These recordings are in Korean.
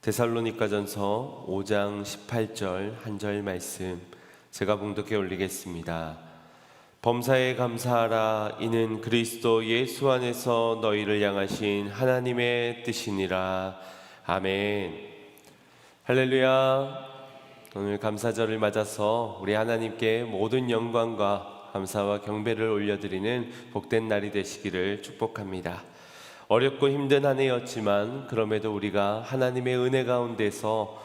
데살로니가전서 5장 18절 한 절 말씀 제가 봉독해 올리겠습니다. 범사에 감사하라. 이는 그리스도 예수 안에서 너희를 향하신 하나님의 뜻이니라. 아멘. 할렐루야. 오늘 감사절을 맞아서 우리 하나님께 모든 영광과 감사와 경배를 올려드리는 복된 날이 되시기를 축복합니다. 어렵고 힘든 한 해였지만 그럼에도 우리가 하나님의 은혜 가운데서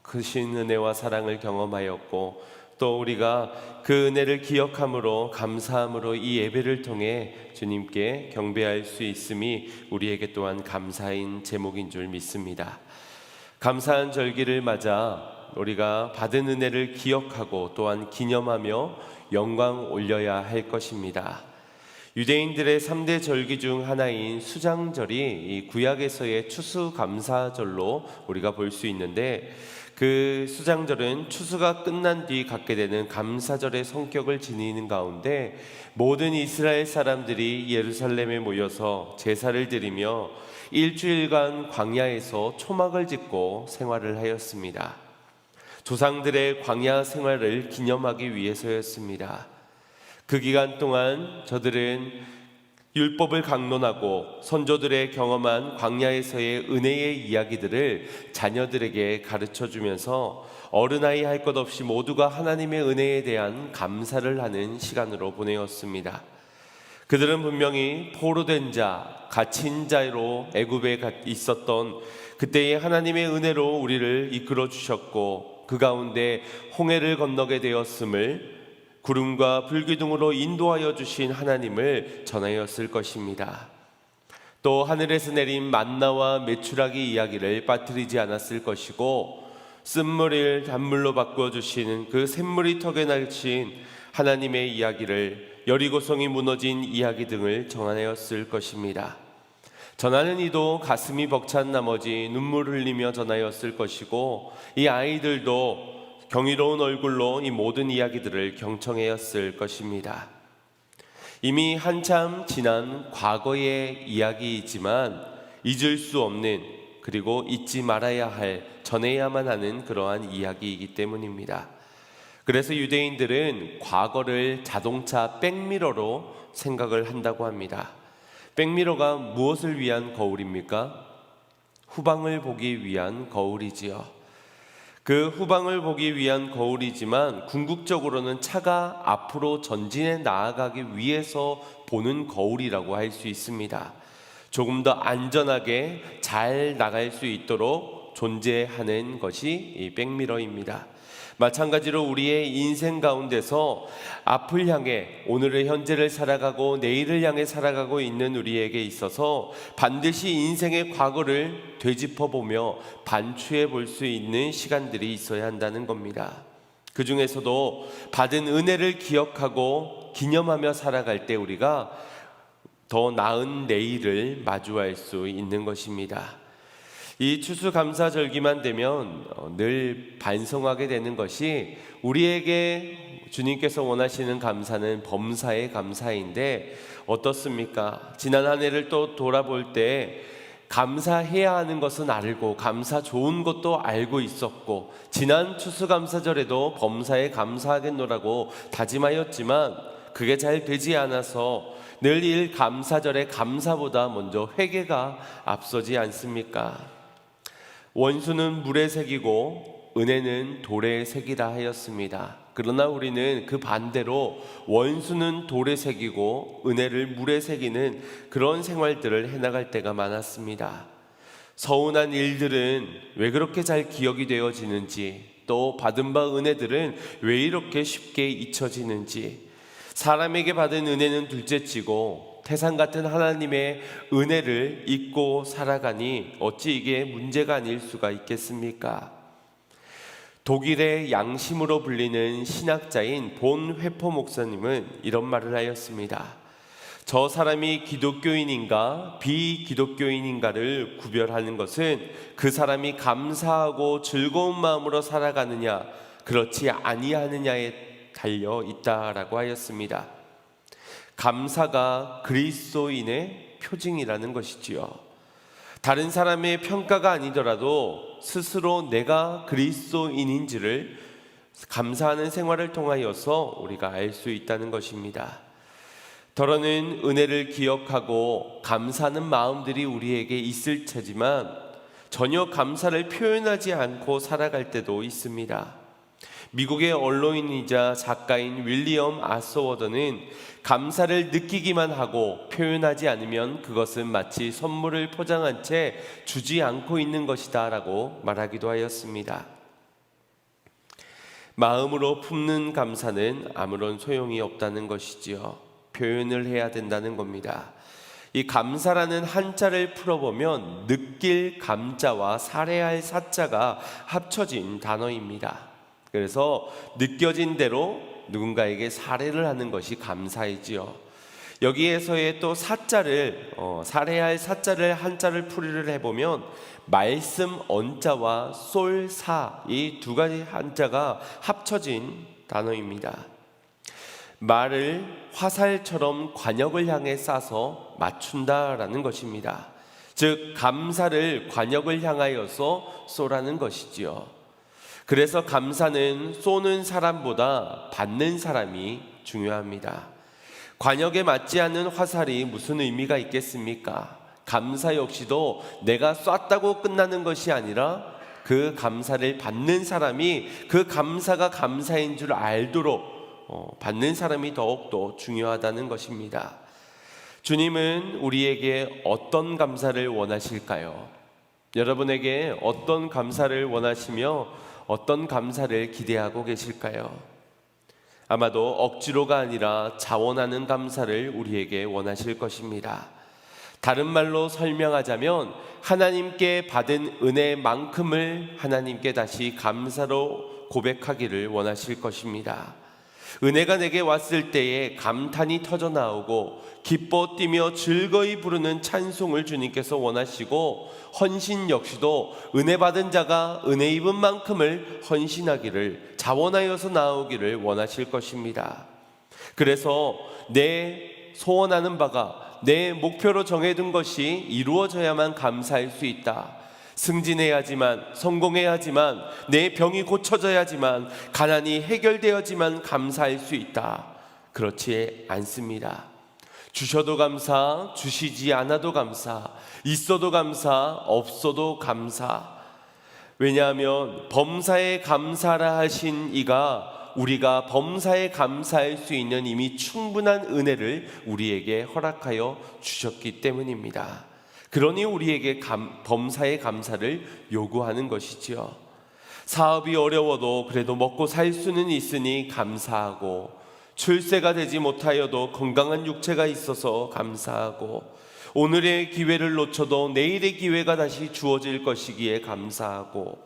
크신 은혜와 사랑을 경험하였고, 또 우리가 그 은혜를 기억함으로 감사함으로 이 예배를 통해 주님께 경배할 수 있음이 우리에게 또한 감사인 제목인 줄 믿습니다. 감사한 절기를 맞아 우리가 받은 은혜를 기억하고 또한 기념하며 영광 올려야 할 것입니다. 유대인들의 3대 절기 중 하나인 수장절이 이 구약에서의 추수감사절로 우리가 볼 수 있는데, 그 수장절은 추수가 끝난 뒤 갖게 되는 감사절의 성격을 지니는 가운데 모든 이스라엘 사람들이 예루살렘에 모여서 제사를 드리며 일주일간 광야에서 초막을 짓고 생활을 하였습니다. 조상들의 광야 생활을 기념하기 위해서였습니다. 그 기간 동안 저들은 율법을 강론하고 선조들의 경험한 광야에서의 은혜의 이야기들을 자녀들에게 가르쳐주면서 어른아이 할 것 없이 모두가 하나님의 은혜에 대한 감사를 하는 시간으로 보내었습니다. 그들은 분명히 포로된 자, 갇힌 자로 애굽에 있었던 그때의 하나님의 은혜로 우리를 이끌어 주셨고, 그 가운데 홍해를 건너게 되었음을 구름과 불기둥으로 인도하여 주신 하나님을 전하였을 것입니다. 또 하늘에서 내린 만나와 메추라기 이야기를 빠뜨리지 않았을 것이고, 쓴물을 단물로 바꾸어 주시는 그 샘물이 턱에 날친 하나님의 이야기를, 여리고성이 무너진 이야기 등을 전하였을 것입니다. 전하는 이도 가슴이 벅찬 나머지 눈물을 흘리며 전하였을 것이고, 이 아이들도 경이로운 얼굴로 이 모든 이야기들을 경청하였을 것입니다. 이미 한참 지난 과거의 이야기이지만 잊을 수 없는, 그리고 잊지 말아야 할, 전해야만 하는 그러한 이야기이기 때문입니다. 그래서 유대인들은 과거를 자동차 백미러로 생각을 한다고 합니다. 백미러가 무엇을 위한 거울입니까? 후방을 보기 위한 거울이지요. 그 후방을 보기 위한 거울이지만 궁극적으로는 차가 앞으로 전진해 나아가기 위해서 보는 거울이라고 할 수 있습니다. 조금 더 안전하게 잘 나갈 수 있도록 존재하는 것이 이 백미러입니다. 마찬가지로 우리의 인생 가운데서 앞을 향해, 오늘의 현재를 살아가고 내일을 향해 살아가고 있는 우리에게 있어서 반드시 인생의 과거를 되짚어보며 반추해 볼 수 있는 시간들이 있어야 한다는 겁니다. 그 중에서도 받은 은혜를 기억하고 기념하며 살아갈 때 우리가 더 나은 내일을 마주할 수 있는 것입니다. 이 추수감사절기만 되면 늘 반성하게 되는 것이, 우리에게 주님께서 원하시는 감사는 범사의 감사인데 어떻습니까? 지난 한 해를 또 돌아볼 때 감사해야 하는 것은 알고, 감사 좋은 것도 알고 있었고, 지난 추수감사절에도 범사에 감사하겠노라고 다짐하였지만 그게 잘 되지 않아서 늘 일 감사절에 감사보다 먼저 회개가 앞서지 않습니까? 원수는 물에 새기고 은혜는 돌에 새기라 하였습니다. 그러나 우리는 그 반대로 원수는 돌에 새기고 은혜를 물에 새기는 그런 생활들을 해나갈 때가 많았습니다. 서운한 일들은 왜 그렇게 잘 기억이 되어지는지, 또 받은 바 은혜들은 왜 이렇게 쉽게 잊혀지는지, 사람에게 받은 은혜는 둘째치고 태산 같은 하나님의 은혜를 잊고 살아가니 어찌 이게 문제가 아닐 수가 있겠습니까? 독일의 양심으로 불리는 신학자인 본 회포 목사님은 이런 말을 하였습니다. 저 사람이 기독교인인가 비기독교인인가를 구별하는 것은 그 사람이 감사하고 즐거운 마음으로 살아가느냐 그렇지 아니하느냐에 달려 있다라고 하였습니다. 감사가 그리스도인의 표징이라는 것이지요. 다른 사람의 평가가 아니더라도 스스로 내가 그리스도인인지를 감사하는 생활을 통하여서 우리가 알 수 있다는 것입니다. 더러는 은혜를 기억하고 감사하는 마음들이 우리에게 있을 테지만 전혀 감사를 표현하지 않고 살아갈 때도 있습니다. 미국의 언론인이자 작가인 윌리엄 아서워드는 감사를 느끼기만 하고 표현하지 않으면 그것은 마치 선물을 포장한 채 주지 않고 있는 것이다 라고 말하기도 하였습니다. 마음으로 품는 감사는 아무런 소용이 없다는 것이지요. 표현을 해야 된다는 겁니다. 이 감사라는 한자를 풀어보면 느낄 감자와 살해할 사자가 합쳐진 단어입니다. 그래서 느껴진 대로 누군가에게 살해를 하는 것이 감사이지요. 여기에서의 또 사자를 살해할 사자를 한자를 풀이를 해보면 말씀 언자와 쏠사 이 두 가지 한자가 합쳐진 단어입니다. 말을 화살처럼 관역을 향해 쏴서 맞춘다라는 것입니다. 즉 감사를 관역을 향하여서 쏘라는 것이지요. 그래서 감사는 쏘는 사람보다 받는 사람이 중요합니다. 관역에 맞지 않는 화살이 무슨 의미가 있겠습니까? 감사 역시도 내가 쐈다고 끝나는 것이 아니라 그 감사를 받는 사람이 그 감사가 감사인 줄 알도록 받는 사람이 더욱더 중요하다는 것입니다. 주님은 우리에게 어떤 감사를 원하실까요? 여러분에게 어떤 감사를 원하시며 어떤 감사를 기대하고 계실까요? 아마도 억지로가 아니라 자원하는 감사를 우리에게 원하실 것입니다. 다른 말로 설명하자면 하나님께 받은 은혜만큼을 하나님께 다시 감사로 고백하기를 원하실 것입니다. 은혜가 내게 왔을 때에 감탄이 터져 나오고 기뻐 뛰며 즐거이 부르는 찬송을 주님께서 원하시고 헌신 역시도 은혜 받은 자가 은혜 입은 만큼을 헌신하기를 자원하여서 나오기를 원하실 것입니다. 그래서 내 소원하는 바가 내 목표로 정해둔 것이 이루어져야만 감사할 수 있다. 승진해야지만, 성공해야지만, 내 병이 고쳐져야지만, 가난이 해결되어야지만 감사할 수 있다. 그렇지 않습니다. 주셔도 감사, 주시지 않아도 감사, 있어도 감사, 없어도 감사. 왜냐하면 범사에 감사라 하신 이가 우리가 범사에 감사할 수 있는 이미 충분한 은혜를 우리에게 허락하여 주셨기 때문입니다. 그러니 우리에게 범사의 감사를 요구하는 것이지요. 사업이 어려워도 그래도 먹고 살 수는 있으니 감사하고, 출세가 되지 못하여도 건강한 육체가 있어서 감사하고, 오늘의 기회를 놓쳐도 내일의 기회가 다시 주어질 것이기에 감사하고,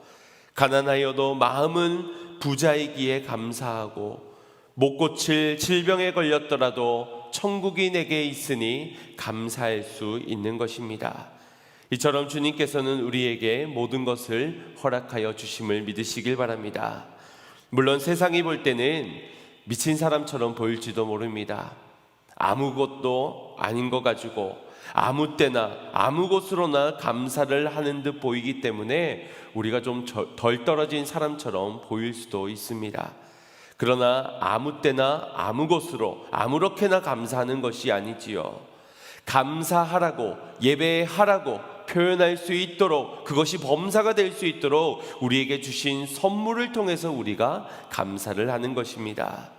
가난하여도 마음은 부자이기에 감사하고, 못 고칠 질병에 걸렸더라도 천국이 내게 있으니 감사할 수 있는 것입니다. 이처럼 주님께서는 우리에게 모든 것을 허락하여 주심을 믿으시길 바랍니다. 물론 세상이 볼 때는 미친 사람처럼 보일지도 모릅니다. 아무것도 아닌 거 가지고 아무 때나 아무 곳으로나 감사를 하는 듯 보이기 때문에 우리가 좀 덜 떨어진 사람처럼 보일 수도 있습니다. 그러나 아무 때나 아무 곳으로 아무렇게나 감사하는 것이 아니지요. 감사하라고, 예배하라고 표현할 수 있도록, 그것이 범사가 될 수 있도록 우리에게 주신 선물을 통해서 우리가 감사를 하는 것입니다.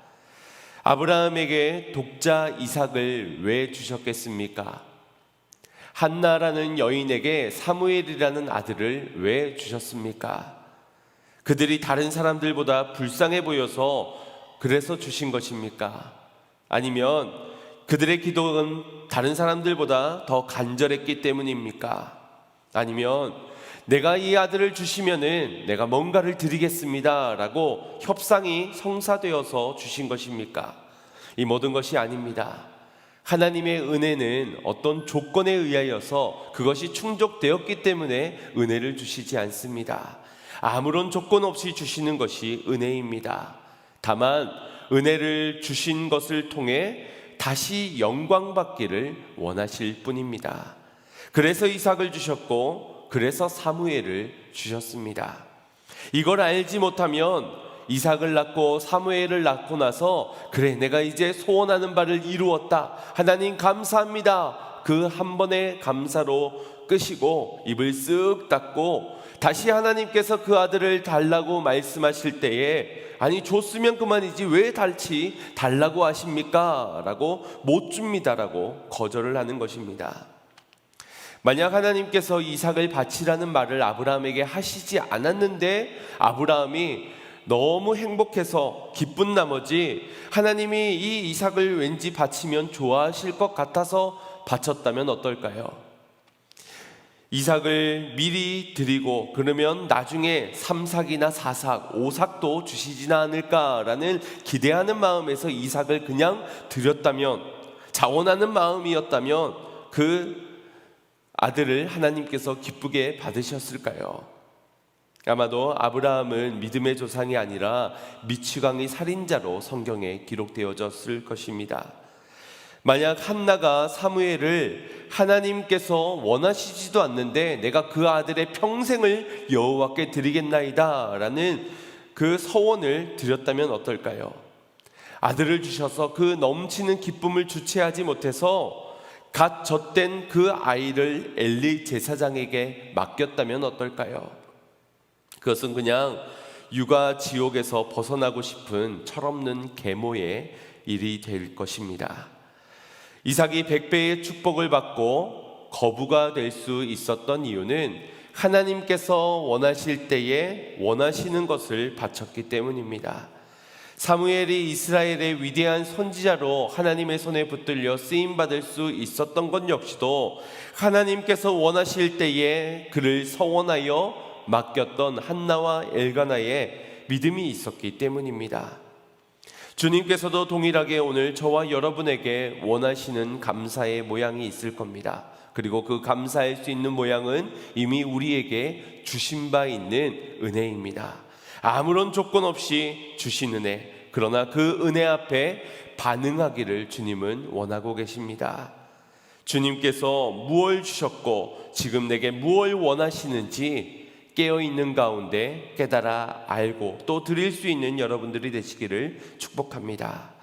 아브라함에게 독자 이삭을 왜 주셨겠습니까? 한나라는 여인에게 사무엘이라는 아들을 왜 주셨습니까? 그들이 다른 사람들보다 불쌍해 보여서 그래서 주신 것입니까? 아니면 그들의 기도는 다른 사람들보다 더 간절했기 때문입니까? 아니면 내가 이 아들을 주시면은 내가 뭔가를 드리겠습니다 라고 협상이 성사되어서 주신 것입니까? 이 모든 것이 아닙니다. 하나님의 은혜는 어떤 조건에 의하여서 그것이 충족되었기 때문에 은혜를 주시지 않습니다. 아무런 조건 없이 주시는 것이 은혜입니다. 다만 은혜를 주신 것을 통해 다시 영광받기를 원하실 뿐입니다. 그래서 이삭을 주셨고 그래서 사무엘을 주셨습니다. 이걸 알지 못하면 이삭을 낳고 사무엘을 낳고 나서 그래 내가 이제 소원하는 바를 이루었다, 하나님 감사합니다, 그 한 번의 감사로 끄시고 입을 쓱 닫고 다시 하나님께서 그 아들을 달라고 말씀하실 때에 아니 줬으면 그만이지 왜 달라고 하십니까? 라고 못 줍니다라고 거절을 하는 것입니다. 만약 하나님께서 이삭을 바치라는 말을 아브라함에게 하시지 않았는데 아브라함이 너무 행복해서 기쁜 나머지 하나님이 이 이삭을 왠지 바치면 좋아하실 것 같아서 바쳤다면 어떨까요? 이삭을 미리 드리고 그러면 나중에 3삭이나 4삭, 5삭도 주시지나 않을까라는 기대하는 마음에서 이삭을 그냥 드렸다면, 자원하는 마음이었다면 그 아들을 하나님께서 기쁘게 받으셨을까요? 아마도 아브라함은 믿음의 조상이 아니라 미치광이 살인자로 성경에 기록되어졌을 것입니다. 만약 한나가 사무엘을 하나님께서 원하시지도 않는데 내가 그 아들의 평생을 여호와께 드리겠나이다 라는 그 서원을 드렸다면 어떨까요? 아들을 주셔서 그 넘치는 기쁨을 주체하지 못해서 갓 젖된 그 아이를 엘리 제사장에게 맡겼다면 어떨까요? 그것은 그냥 육아 지옥에서 벗어나고 싶은 철없는 계모의 일이 될 것입니다. 이삭이 100배의 축복을 받고 거부가 될 수 있었던 이유는 하나님께서 원하실 때에 원하시는 것을 바쳤기 때문입니다. 사무엘이 이스라엘의 위대한 선지자로 하나님의 손에 붙들려 쓰임받을 수 있었던 것 역시도 하나님께서 원하실 때에 그를 서원하여 맡겼던 한나와 엘가나의 믿음이 있었기 때문입니다. 주님께서도 동일하게 오늘 저와 여러분에게 원하시는 감사의 모양이 있을 겁니다. 그리고 그 감사할 수 있는 모양은 이미 우리에게 주신 바 있는 은혜입니다. 아무런 조건 없이 주신 은혜, 그러나 그 은혜 앞에 반응하기를 주님은 원하고 계십니다. 주님께서 무엇을 주셨고 지금 내게 무엇을 원하시는지 깨어있는 가운데 깨달아 알고 또 드릴 수 있는 여러분들이 되시기를 축복합니다.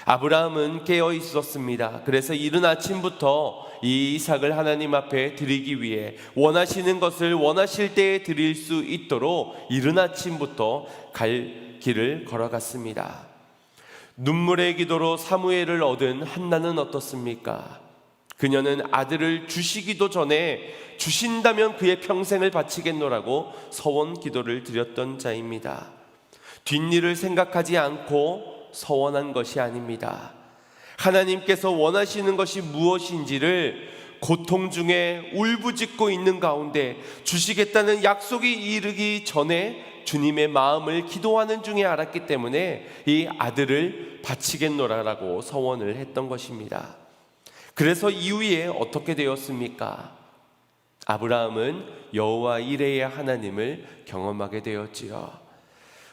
아브라함은 깨어 있었습니다. 그래서 이른 아침부터 이 이삭을 하나님 앞에 드리기 위해 원하시는 것을 원하실 때에 드릴 수 있도록 이른 아침부터 갈 길을 걸어갔습니다. 눈물의 기도로 사무엘을 얻은 한나는 어떻습니까? 그녀는 아들을 주시기도 전에 주신다면 그의 평생을 바치겠노라고 서원 기도를 드렸던 자입니다. 뒷일을 생각하지 않고 서원한 것이 아닙니다. 하나님께서 원하시는 것이 무엇인지를 고통 중에 울부짖고 있는 가운데 주시겠다는 약속이 이르기 전에 주님의 마음을 기도하는 중에 알았기 때문에 이 아들을 바치겠노라라고 서원을 했던 것입니다. 그래서 이후에 어떻게 되었습니까? 아브라함은 여호와 이레의 하나님을 경험하게 되었지요.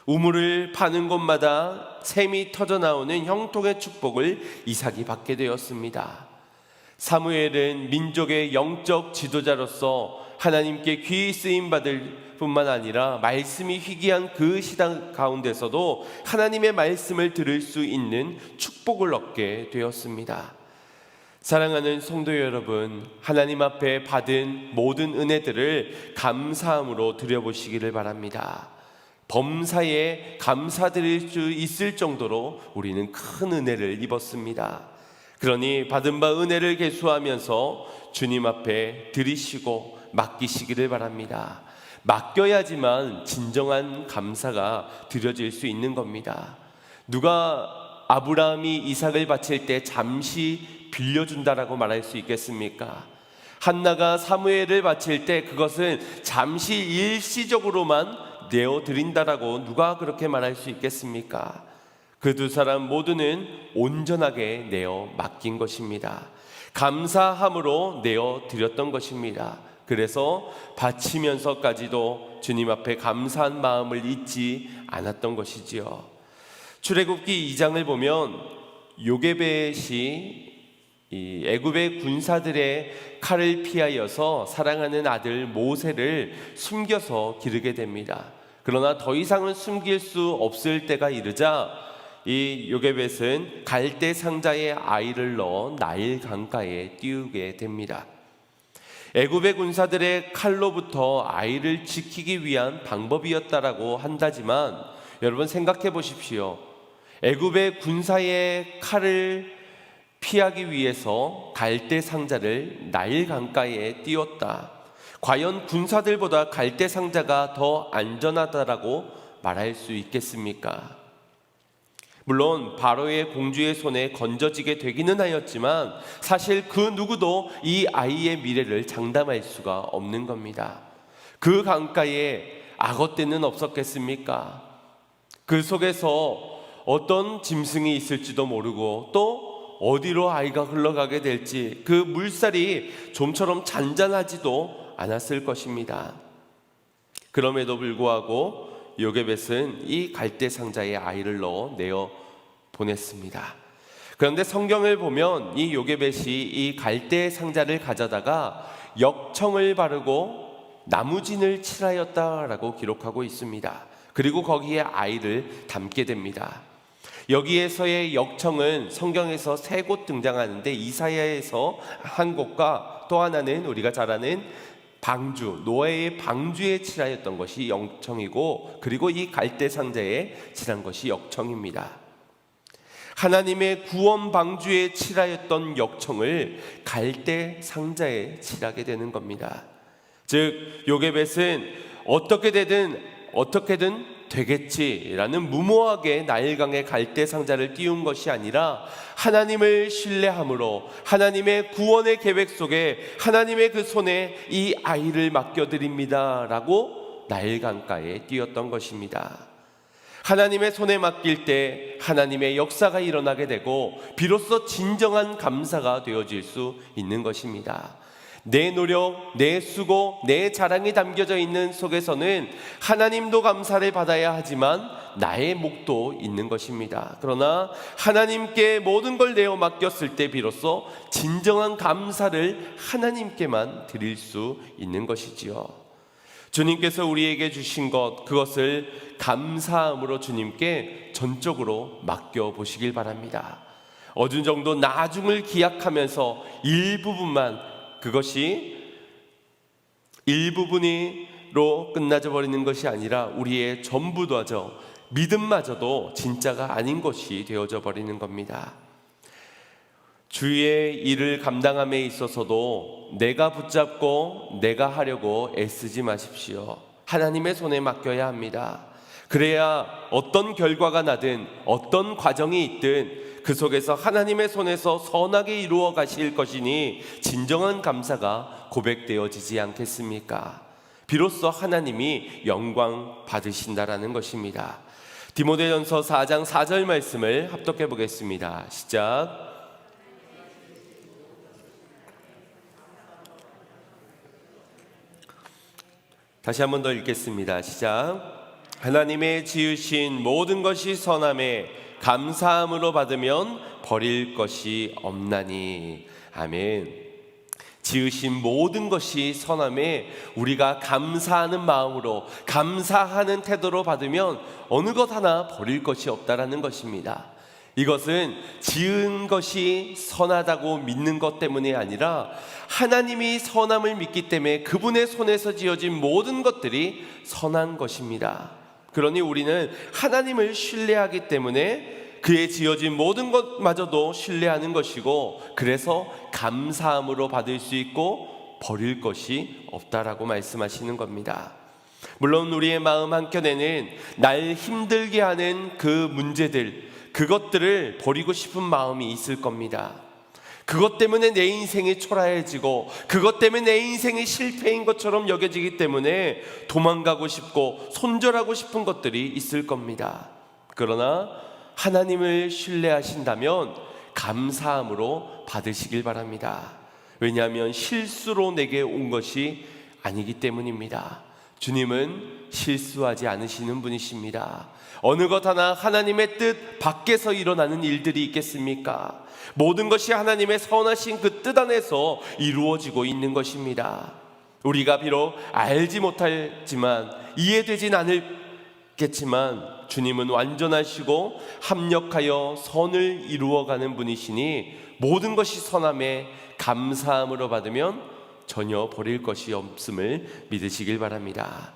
우물을 파는 곳마다 샘이 터져나오는 형통의 축복을 이삭이 받게 되었습니다. 사무엘은 민족의 영적 지도자로서 하나님께 귀히 쓰임받을 뿐만 아니라 말씀이 희귀한 그 시당 가운데서도 하나님의 말씀을 들을 수 있는 축복을 얻게 되었습니다. 사랑하는 성도 여러분, 하나님 앞에 받은 모든 은혜들을 감사함으로 드려보시기를 바랍니다. 범사에 감사드릴 수 있을 정도로 우리는 큰 은혜를 입었습니다. 그러니 받은 바 은혜를 계수하면서 주님 앞에 드리시고 맡기시기를 바랍니다. 맡겨야지만 진정한 감사가 드려질 수 있는 겁니다. 누가 아브라함이 이삭을 바칠 때 잠시 빌려준다라고 말할 수 있겠습니까? 한나가 사무엘을 바칠 때 그것은 잠시 일시적으로만 내어드린다라고 누가 그렇게 말할 수 있겠습니까? 그 두 사람 모두는 온전하게 내어 맡긴 것입니다. 감사함으로 내어드렸던 것입니다. 그래서 바치면서까지도 주님 앞에 감사한 마음을 잊지 않았던 것이지요. 출애굽기 2장을 보면 요게벳이 이 애굽의 군사들의 칼을 피하여서 사랑하는 아들 모세를 숨겨서 기르게 됩니다. 그러나 더 이상은 숨길 수 없을 때가 이르자 이 요게벳은 갈대 상자에 아이를 넣어 나일 강가에 띄우게 됩니다. 애굽의 군사들의 칼로부터 아이를 지키기 위한 방법이었다라고 한다지만 여러분 생각해 보십시오. 애굽의 군사의 칼을 피하기 위해서 갈대 상자를 나일 강가에 띄웠다. 과연 군사들보다 갈대 상자가 더 안전하다라고 말할 수 있겠습니까? 물론 바로의 공주의 손에 건져지게 되기는 하였지만 사실 그 누구도 이 아이의 미래를 장담할 수가 없는 겁니다. 그 강가에 악어떼는 없었겠습니까? 그 속에서 어떤 짐승이 있을지도 모르고 또 어디로 아이가 흘러가게 될지 그 물살이 좀처럼 잔잔하지도 않았을 것입니다. 그럼에도 불구하고 요게벳은 이 갈대 상자에 아이를 넣어 내어 보냈습니다. 그런데 성경을 보면 이 요게벳이 이 갈대 상자를 가져다가 역청을 바르고 나무진을 칠하였다라고 기록하고 있습니다. 그리고 거기에 아이를 담게 됩니다. 여기에서의 역청은 성경에서 세 곳 등장하는데 이사야에서 한 곳과 또 하나는 우리가 잘 아는 방주, 노아의 방주에 칠하였던 것이 역청이고 그리고 이 갈대 상자에 칠한 것이 역청입니다. 하나님의 구원 방주에 칠하였던 역청을 갈대 상자에 칠하게 되는 겁니다. 즉 요게벳은 어떻게든 되겠지라는 무모하게 나일강의 갈대 상자를 띄운 것이 아니라 하나님을 신뢰함으로 하나님의 구원의 계획 속에 하나님의 그 손에 이 아이를 맡겨드립니다 라고 나일강가에 띄웠던 것입니다. 하나님의 손에 맡길 때 하나님의 역사가 일어나게 되고 비로소 진정한 감사가 되어질 수 있는 것입니다. 내 노력, 내 수고, 내 자랑이 담겨져 있는 속에서는 하나님도 감사를 받아야 하지만 나의 몫도 있는 것입니다. 그러나 하나님께 모든 걸 내어 맡겼을 때 비로소 진정한 감사를 하나님께만 드릴 수 있는 것이지요. 주님께서 우리에게 주신 것, 그것을 감사함으로 주님께 전적으로 맡겨보시길 바랍니다. 어느 정도 나중을 기약하면서 그것이 일부분으로 끝나져 버리는 것이 아니라 우리의 전부도죠. 믿음마저도 진짜가 아닌 것이 되어져 버리는 겁니다. 주의 일을 감당함에 있어서도 내가 붙잡고 내가 하려고 애쓰지 마십시오. 하나님의 손에 맡겨야 합니다. 그래야 어떤 결과가 나든 어떤 과정이 있든 그 속에서 하나님의 손에서 선하게 이루어 가실 것이니 진정한 감사가 고백되어지지 않겠습니까? 비로소 하나님이 영광 받으신다라는 것입니다. 디모데전서 4장 4절 말씀을 합독해 보겠습니다. 시작. 다시 한 번 더 읽겠습니다. 시작. 하나님의 지으신 모든 것이 선함에 감사함으로 받으면 버릴 것이 없나니. 아멘. 지으신 모든 것이 선함에 우리가 감사하는 마음으로 감사하는 태도로 받으면 어느 것 하나 버릴 것이 없다라는 것입니다. 이것은 지은 것이 선하다고 믿는 것 때문이 아니라 하나님이 선함을 믿기 때문에 그분의 손에서 지어진 모든 것들이 선한 것입니다. 그러니 우리는 하나님을 신뢰하기 때문에 그의 지어진 모든 것마저도 신뢰하는 것이고 그래서 감사함으로 받을 수 있고 버릴 것이 없다라고 말씀하시는 겁니다. 물론 우리의 마음 한켠에는 날 힘들게 하는 그 문제들, 그것들을 버리고 싶은 마음이 있을 겁니다. 그것 때문에 내 인생이 초라해지고 그것 때문에 내 인생이 실패인 것처럼 여겨지기 때문에 도망가고 싶고 손절하고 싶은 것들이 있을 겁니다. 그러나 하나님을 신뢰하신다면 감사함으로 받으시길 바랍니다. 왜냐하면 실수로 내게 온 것이 아니기 때문입니다. 주님은 실수하지 않으시는 분이십니다. 어느 것 하나 하나님의 뜻 밖에서 일어나는 일들이 있겠습니까? 모든 것이 하나님의 선하신 그 뜻 안에서 이루어지고 있는 것입니다. 우리가 비록 알지 못하지만 이해되진 않겠지만 주님은 완전하시고 합력하여 선을 이루어가는 분이시니 모든 것이 선함에 감사함으로 받으면 전혀 버릴 것이 없음을 믿으시길 바랍니다.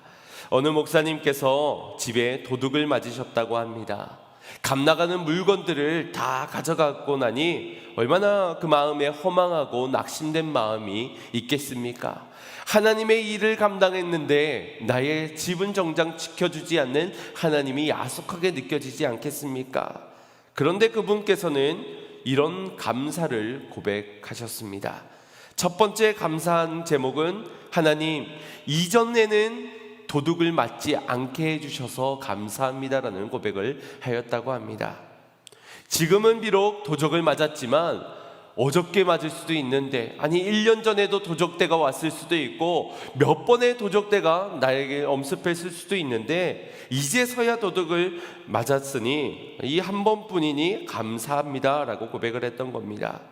어느 목사님께서 집에 도둑을 맞으셨다고 합니다. 값 나가는 물건들을 다 가져가고 나니 얼마나 그 마음에 허망하고 낙심된 마음이 있겠습니까? 하나님의 일을 감당했는데 나의 집은 정작 지켜주지 않는 하나님이 야속하게 느껴지지 않겠습니까? 그런데 그분께서는 이런 감사를 고백하셨습니다. 첫 번째 감사한 제목은 하나님, 이전에는 도둑을 맞지 않게 해주셔서 감사합니다라는 고백을 하였다고 합니다. 지금은 비록 도적을 맞았지만 어저께 맞을 수도 있는데, 아니 1년 전에도 도적대가 왔을 수도 있고 몇 번의 도적대가 나에게 엄습했을 수도 있는데 이제서야 도둑을 맞았으니 이 한 번뿐이니 감사합니다라고 고백을 했던 겁니다.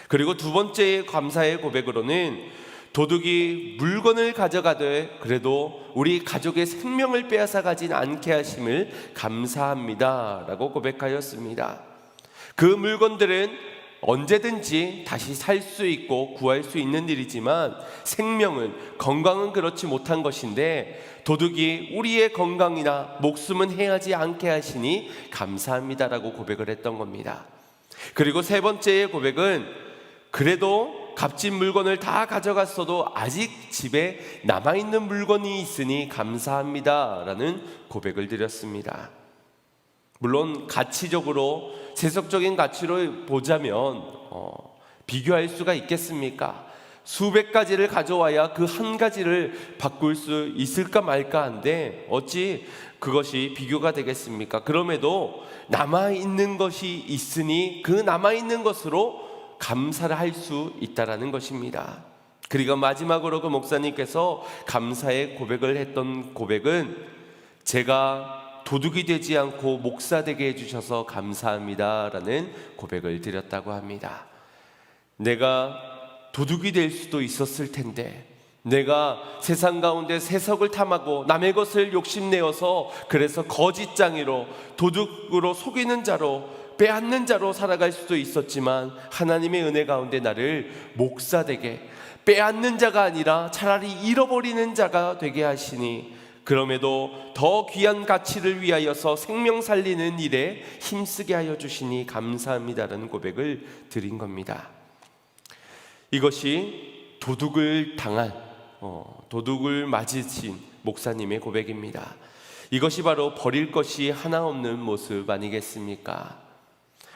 그리고 두 번째 감사의 고백으로는 도둑이 물건을 가져가되 그래도 우리 가족의 생명을 빼앗아 가진 않게 하심을 감사합니다 라고 고백하였습니다. 그 물건들은 언제든지 다시 살 수 있고 구할 수 있는 일이지만 생명은, 건강은 그렇지 못한 것인데 도둑이 우리의 건강이나 목숨은 해하지 않게 하시니 감사합니다라고 고백을 했던 겁니다. 그리고 세 번째의 고백은 그래도 값진 물건을 다 가져갔어도 아직 집에 남아있는 물건이 있으니 감사합니다라는 고백을 드렸습니다. 물론 가치적으로 세속적인 가치로 보자면 비교할 수가 있겠습니까? 수백 가지를 가져와야 그 한 가지를 바꿀 수 있을까 말까 한데 어찌 그것이 비교가 되겠습니까? 그럼에도 남아있는 것이 있으니 그 남아있는 것으로 감사를 할 수 있다라는 것입니다. 그리고 마지막으로 그 목사님께서 감사의 고백을 했던 고백은 제가 도둑이 되지 않고 목사 되게 해주셔서 감사합니다라는 고백을 드렸다고 합니다. 내가 도둑이 될 수도 있었을 텐데, 내가 세상 가운데 세석을 탐하고 남의 것을 욕심내어서 그래서 거짓장이로 도둑으로 속이는 자로 빼앗는 자로 살아갈 수도 있었지만 하나님의 은혜 가운데 나를 목사되게, 빼앗는 자가 아니라 차라리 잃어버리는 자가 되게 하시니 그럼에도 더 귀한 가치를 위하여서 생명 살리는 일에 힘쓰게 하여 주시니 감사합니다라는 고백을 드린 겁니다. 이것이 도둑을 당한 도둑을 맞으신 목사님의 고백입니다. 이것이 바로 버릴 것이 하나 없는 모습 아니겠습니까?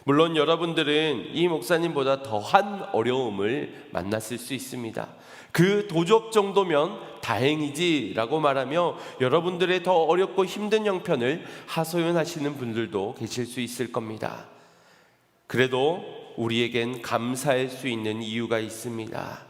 물론 여러분들은 이 목사님보다 더한 어려움을 만났을 수 있습니다. 그 도적 정도면 다행이지라고 말하며 여러분들의 더 어렵고 힘든 형편을 하소연하시는 분들도 계실 수 있을 겁니다. 그래도 우리에겐 감사할 수 있는 이유가 있습니다.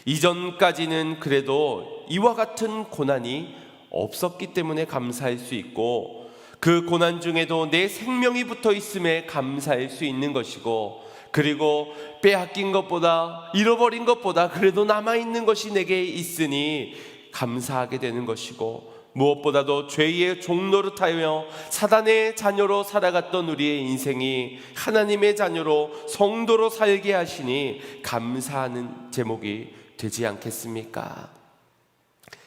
이전까지는 그래도 이와 같은 고난이 없었기 때문에 감사할 수 있고, 그 고난 중에도 내 생명이 붙어 있음에 감사할 수 있는 것이고, 그리고 빼앗긴 것보다, 잃어버린 것보다 그래도 남아있는 것이 내게 있으니 감사하게 되는 것이고, 무엇보다도 죄의 종노릇하여 사단의 자녀로 살아갔던 우리의 인생이 하나님의 자녀로 성도로 살게 하시니 감사하는 제목이 되지 않겠습니까?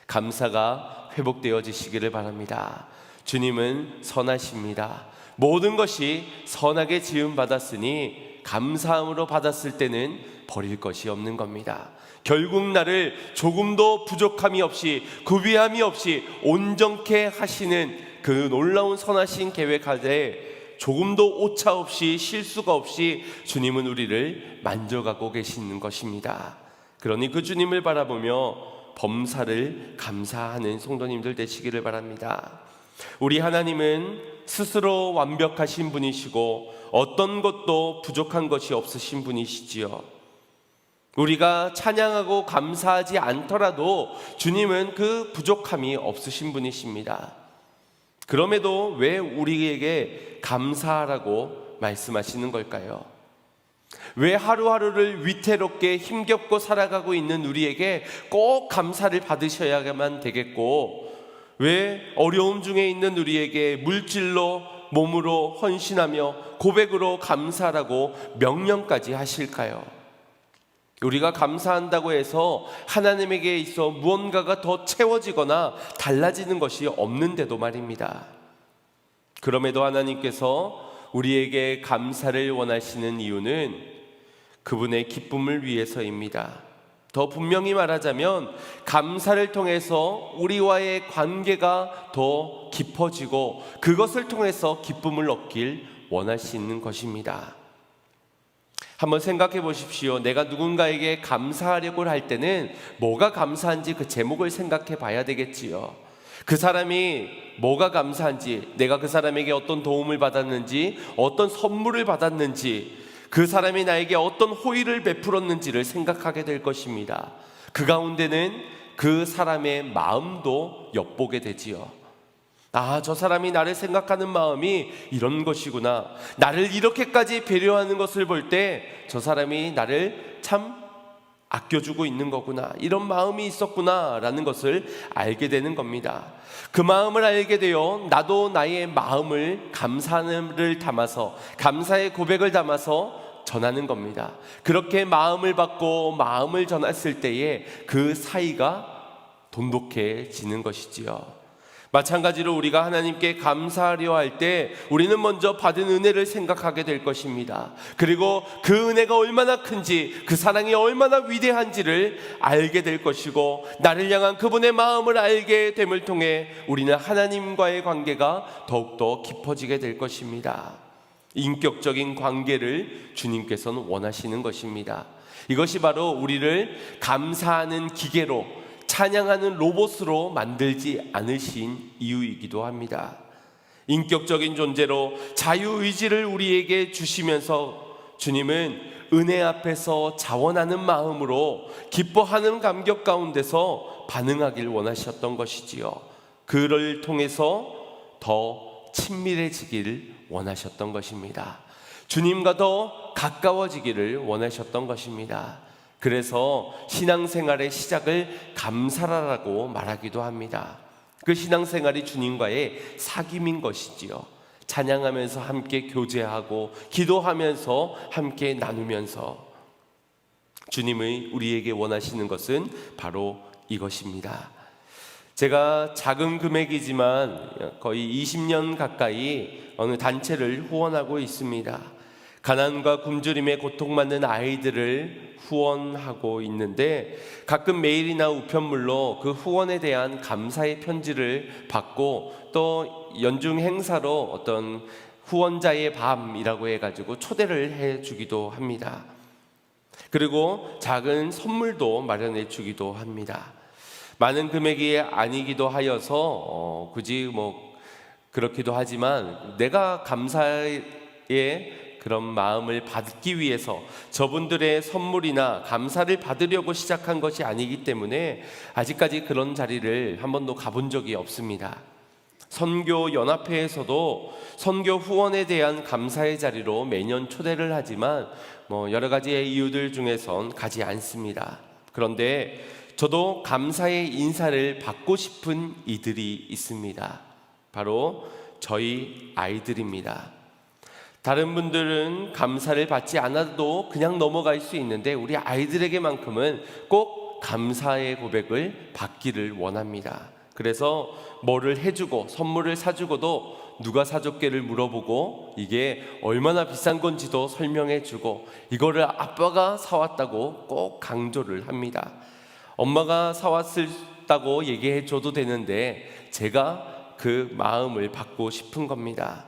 감사가 회복되어지시기를 바랍니다. 주님은 선하십니다. 모든 것이 선하게 지음받았으니 감사함으로 받았을 때는 버릴 것이 없는 겁니다. 결국 나를 조금도 부족함이 없이 구비함이 없이 온전케 하시는 그 놀라운 선하신 계획 하에 조금도 오차 없이 실수가 없이 주님은 우리를 만져가고 계시는 것입니다. 그러니 그 주님을 바라보며 범사를 감사하는 성도님들 되시기를 바랍니다. 우리 하나님은 스스로 완벽하신 분이시고 어떤 것도 부족한 것이 없으신 분이시지요. 우리가 찬양하고 감사하지 않더라도 주님은 그 부족함이 없으신 분이십니다. 그럼에도 왜 우리에게 감사하라고 말씀하시는 걸까요? 왜 하루하루를 위태롭게 힘겹고 살아가고 있는 우리에게 꼭 감사를 받으셔야만 되겠고, 왜 어려움 중에 있는 우리에게 물질로 몸으로 헌신하며 고백으로 감사하라고 명령까지 하실까요? 우리가 감사한다고 해서 하나님에게 있어 무언가가 더 채워지거나 달라지는 것이 없는데도 말입니다. 그럼에도 하나님께서 우리에게 감사를 원하시는 이유는 그분의 기쁨을 위해서입니다. 더 분명히 말하자면 감사를 통해서 우리와의 관계가 더 깊어지고 그것을 통해서 기쁨을 얻길 원하시는 것입니다. 한번 생각해 보십시오. 내가 누군가에게 감사하려고 할 때는 뭐가 감사한지 그 제목을 생각해 봐야 되겠지요. 그 사람이 뭐가 감사한지, 내가 그 사람에게 어떤 도움을 받았는지, 어떤 선물을 받았는지, 그 사람이 나에게 어떤 호의를 베풀었는지를 생각하게 될 것입니다. 그 가운데는 그 사람의 마음도 엿보게 되지요. 아, 저 사람이 나를 생각하는 마음이 이런 것이구나. 나를 이렇게까지 배려하는 것을 볼 때 저 사람이 나를 참 아껴주고 있는 거구나. 이런 마음이 있었구나 라는 것을 알게 되는 겁니다. 그 마음을 알게 되어 나도 나의 마음을 감사를 담아서, 감사의 고백을 담아서 전하는 겁니다. 그렇게 마음을 받고 마음을 전했을 때에 그 사이가 돈독해지는 것이지요. 마찬가지로 우리가 하나님께 감사하려 할 때 우리는 먼저 받은 은혜를 생각하게 될 것입니다. 그리고 그 은혜가 얼마나 큰지, 그 사랑이 얼마나 위대한지를 알게 될 것이고, 나를 향한 그분의 마음을 알게 됨을 통해 우리는 하나님과의 관계가 더욱더 깊어지게 될 것입니다. 인격적인 관계를 주님께서는 원하시는 것입니다. 이것이 바로 우리를 감사하는 기계로, 찬양하는 로봇으로 만들지 않으신 이유이기도 합니다. 인격적인 존재로 자유의지를 우리에게 주시면서 주님은 은혜 앞에서 자원하는 마음으로 기뻐하는 감격 가운데서 반응하길 원하셨던 것이지요. 그를 통해서 더 친밀해지길 원하셨던 것입니다. 주님과 더 가까워지기를 원하셨던 것입니다. 그래서 신앙생활의 시작을 감사라고 말하기도 합니다. 그 신앙생활이 주님과의 사귐인 것이지요. 찬양하면서 함께 교제하고 기도하면서 함께 나누면서 주님의 우리에게 원하시는 것은 바로 이것입니다. 제가 작은 금액이지만 거의 20년 가까이 어느 단체를 후원하고 있습니다. 가난과 굶주림에 고통받는 아이들을 후원하고 있는데, 가끔 메일이나 우편물로 그 후원에 대한 감사의 편지를 받고, 또 연중 행사로 어떤 후원자의 밤이라고 해가지고 초대를 해주기도 합니다. 그리고 작은 선물도 마련해 주기도 합니다. 많은 금액이 아니기도 하여서 굳이 그렇기도 하지만, 내가 감사의 그런 마음을 받기 위해서 저분들의 선물이나 감사를 받으려고 시작한 것이 아니기 때문에 아직까지 그런 자리를 한 번도 가본 적이 없습니다. 선교연합회에서도 선교 후원에 대한 감사의 자리로 매년 초대를 하지만 여러 가지의 이유들 중에선 가지 않습니다. 그런데 저도 감사의 인사를 받고 싶은 이들이 있습니다. 바로 저희 아이들입니다. 다른 분들은 감사를 받지 않아도 그냥 넘어갈 수 있는데, 우리 아이들에게만큼은 꼭 감사의 고백을 받기를 원합니다. 그래서 뭐를 해주고 선물을 사주고도 누가 사줬게를 물어보고, 이게 얼마나 비싼 건지도 설명해주고, 이거를 아빠가 사왔다고 꼭 강조를 합니다. 엄마가 사왔다고 얘기해줘도 되는데 제가 그 마음을 받고 싶은 겁니다.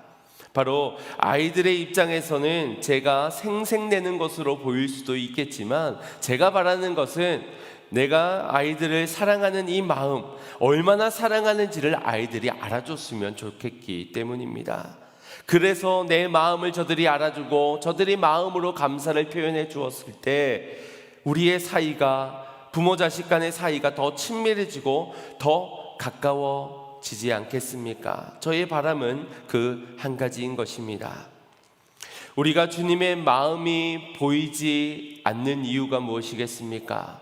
바로 아이들의 입장에서는 제가 생색내는 것으로 보일 수도 있겠지만, 제가 바라는 것은 내가 아이들을 사랑하는 이 마음, 얼마나 사랑하는지를 아이들이 알아줬으면 좋겠기 때문입니다. 그래서 내 마음을 저들이 알아주고 저들이 마음으로 감사를 표현해 주었을 때 우리의 사이가, 부모 자식 간의 사이가 더 친밀해지고 더 가까워지지 않겠습니까? 저의 바람은 그 한 가지인 것입니다. 우리가 주님의 마음이 보이지 않는 이유가 무엇이겠습니까?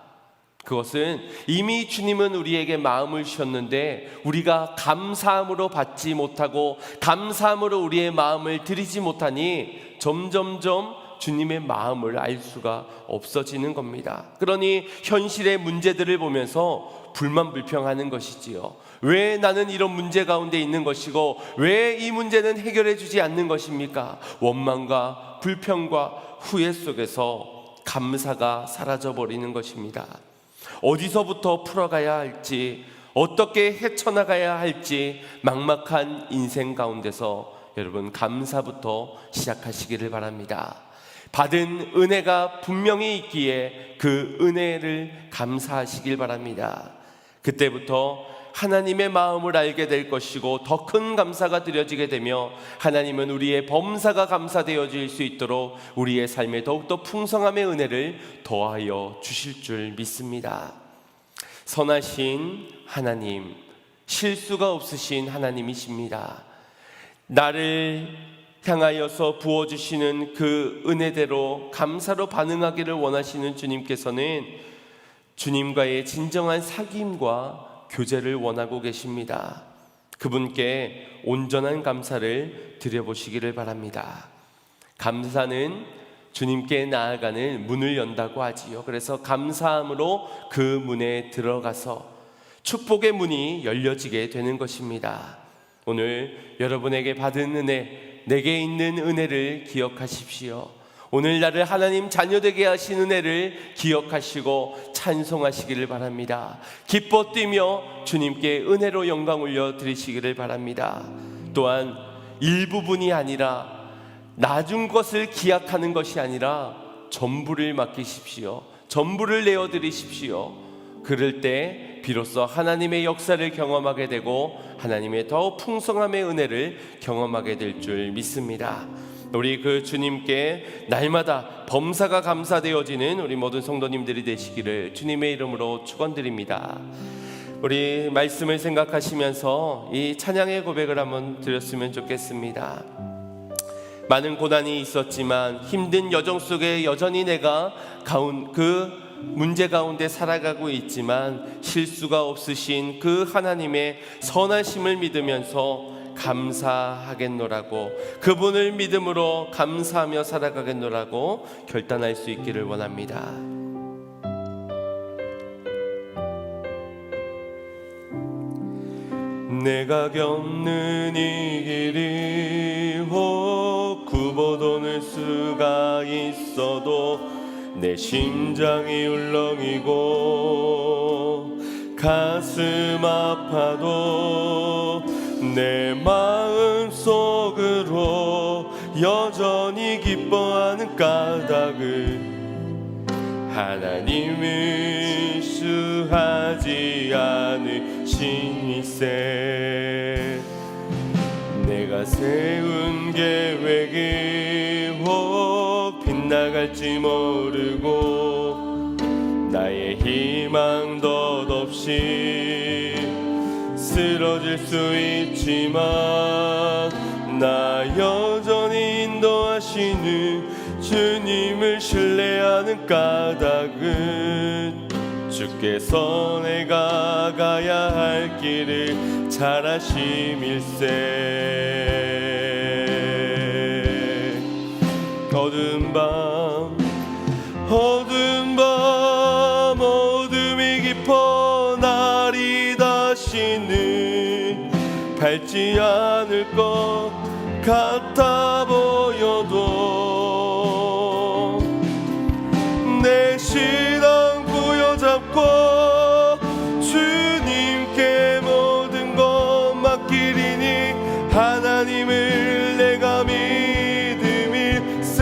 그것은 이미 주님은 우리에게 마음을 주셨는데 우리가 감사함으로 받지 못하고 감사함으로 우리의 마음을 드리지 못하니 점점점 주님의 마음을 알 수가 없어지는 겁니다. 그러니 현실의 문제들을 보면서 불만불평하는 것이지요. 왜 나는 이런 문제 가운데 있는 것이고 왜 이 문제는 해결해 주지 않는 것입니까? 원망과 불평과 후회 속에서 감사가 사라져 버리는 것입니다. 어디서부터 풀어가야 할지, 어떻게 헤쳐나가야 할지 막막한 인생 가운데서 여러분 감사부터 시작하시기를 바랍니다. 받은 은혜가 분명히 있기에 그 은혜를 감사하시길 바랍니다. 그때부터 하나님의 마음을 알게 될 것이고 더 큰 감사가 드려지게 되며 하나님은 우리의 범사가 감사되어질 수 있도록 우리의 삶에 더욱더 풍성함의 은혜를 더하여 주실 줄 믿습니다. 선하신 하나님, 실수가 없으신 하나님이십니다. 나를 향하여서 부어주시는 그 은혜대로 감사로 반응하기를 원하시는 주님께서는 주님과의 진정한 사귐과 교제를 원하고 계십니다. 그분께 온전한 감사를 드려보시기를 바랍니다. 감사는 주님께 나아가는 문을 연다고 하지요. 그래서 감사함으로 그 문에 들어가서 축복의 문이 열려지게 되는 것입니다. 오늘 여러분에게 받은 은혜, 내게 있는 은혜를 기억하십시오. 오늘 나를 하나님 자녀되게 하신 은혜를 기억하시고 찬송하시기를 바랍니다. 기뻐 뛰며 주님께 은혜로 영광 올려 드리시기를 바랍니다. 또한 일부분이 아니라 나중 것을 기약하는 것이 아니라 전부를 맡기십시오. 전부를 내어드리십시오. 그럴 때 비로소 하나님의 역사를 경험하게 되고 하나님의 더 풍성함의 은혜를 경험하게 될 줄 믿습니다. 우리 그 주님께 날마다 범사가 감사되어지는 우리 모든 성도님들이 되시기를 주님의 이름으로 축원드립니다. 우리 말씀을 생각하시면서 이 찬양의 고백을 한번 드렸으면 좋겠습니다. 많은 고난이 있었지만 힘든 여정 속에 여전히 내가 그 문제 가운데 살아가고 있지만 실수가 없으신 그 하나님의 선하심을 믿으면서 감사하겠노라고, 그분을 믿음으로 감사하며 살아가겠노라고 결단할 수 있기를 원합니다. 내가 겪는 이 길이 굽어도는 수가 있어도 내 심장이 울렁이고 가슴 아파도 내 마음 속으로 여전히 기뻐하는 까닭은 하나님을 수하지 않으시니세. 내가 세운 계획이 빗나갈지 모르고 나의 희망 덧없이 쓰러질 수 있지만 나 여전히 인도하시는 주님을 신뢰하는 까닭은 주께서 내가 가야 할 길을 잘 아심일세. 어두운 밤 어둠이 깊어 날이 다시는 밝지 않을 것 같아 보여도 내 신앙 부여잡고 주님께 모든 것 맡기리니 하나님을 내가 믿음일세.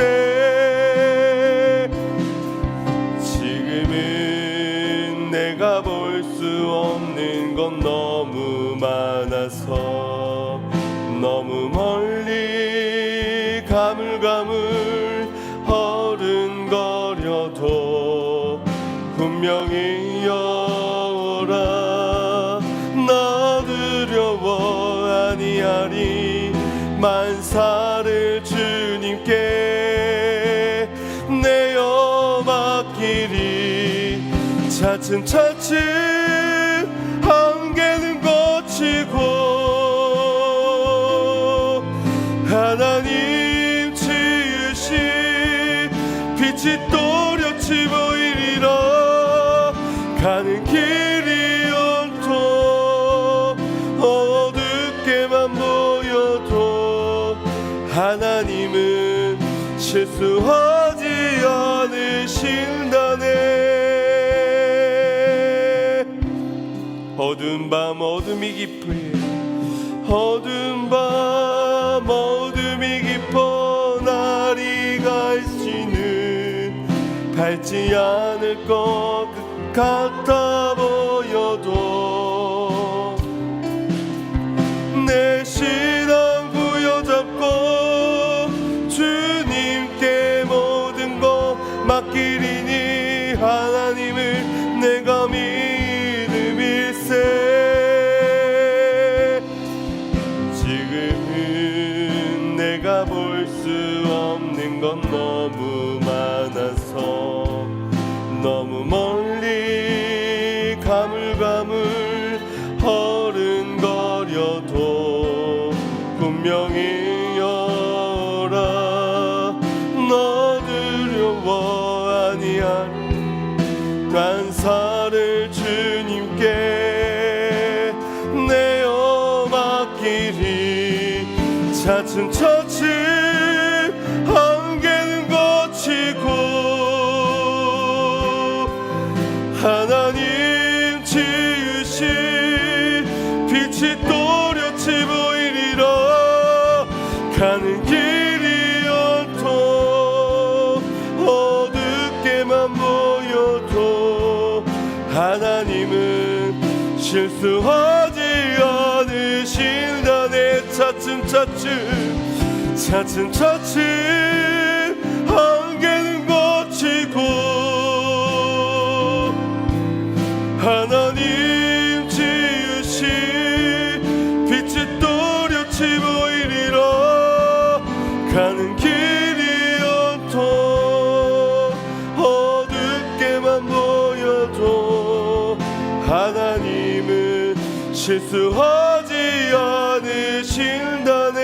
지금은 내가 볼 수 없는 건 너무 많아서 너무 멀리 가물가물 어른거려도 아니하리. 만사를 주님께 내어 맡기리. 차츰차츰 한계는 거치고 하나님 지으신 빛이 또렷이 보이리라. 가는 길이 온통 어둡게만 보여도 하나님은 실수하지 않으신다네. 어두운 밤 어둠이 깊으니 어두운 밤 어둠이 깊어 날이 갈지는 밝지 않을 것 같아 보여도 내 신앙 부여잡고 주님께 모든 것 맡기리니 하나님을 내가 믿음일세. 지금은 내가 볼 수 없는 건 너무 많아서 너무 멀리 가물가물 어른거려도 분명히 여라 너 두려워 아니하리. 만사를 주님께 내어 맡기리. 차츰차츰 한계는 거치고 하나님 지으신 빛이 또렷이 보이리라. 가는 길이 온통 어둡게만 보여도 하나님은 실수하지 않으신다네. 차츰차츰 한계는 거치고 하나님 지으신 빛이 또렷이 보이리라. 가는 길이 온통 어둡게만 보여도 하나님은 실수하지 않으신다네.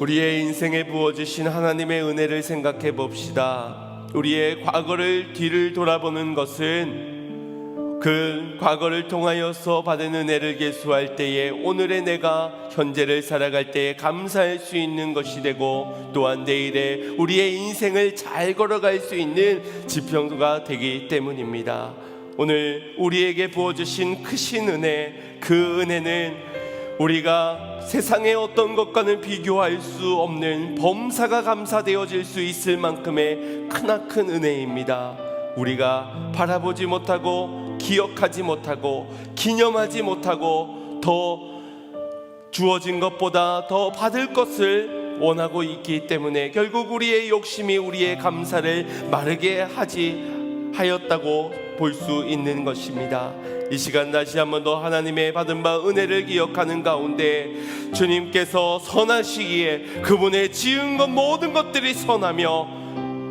우리의 인생에 부어주신 하나님의 은혜를 생각해 봅시다. 우리의 과거를 뒤를 돌아보는 것은 그 과거를 통하여서 받은 은혜를 계수할 때에 오늘의 내가 현재를 살아갈 때에 감사할 수 있는 것이 되고, 또한 내일에 우리의 인생을 잘 걸어갈 수 있는 지표가 되기 때문입니다. 오늘 우리에게 부어주신 크신 은혜, 그 은혜는 우리가 세상의 어떤 것과는 비교할 수 없는 범사가 감사되어질 수 있을 만큼의 크나큰 은혜입니다. 우리가 바라보지 못하고 기억하지 못하고 기념하지 못하고 더 주어진 것보다 더 받을 것을 원하고 있기 때문에 결국 우리의 욕심이 우리의 감사를 마르게 하였다고 볼 수 있는 것입니다. 이 시간 다시 한 번 더 하나님의 받은 바 은혜를 기억하는 가운데 주님께서 선하시기에 그분의 지은 것 모든 것들이 선하며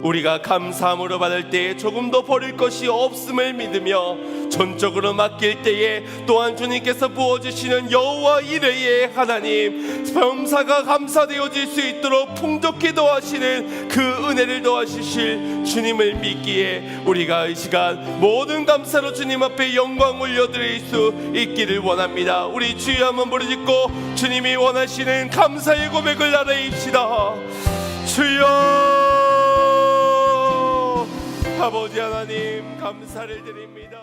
우리가 감사함으로 받을 때에 조금도 버릴 것이 없음을 믿으며 전적으로 맡길 때에 또한 주님께서 부어주시는 여호와 이레의 하나님 범사가 감사되어질 수 있도록 풍족히 더하시는 그 은혜를 더하실 주님을 믿기에 우리가 이 시간 모든 감사로 주님 앞에 영광 올려드릴 수 있기를 원합니다. 우리 주여 한번 부르짖고 주님이 원하시는 감사의 고백을 나누입시다. 주여, 아버지 하나님 감사를 드립니다.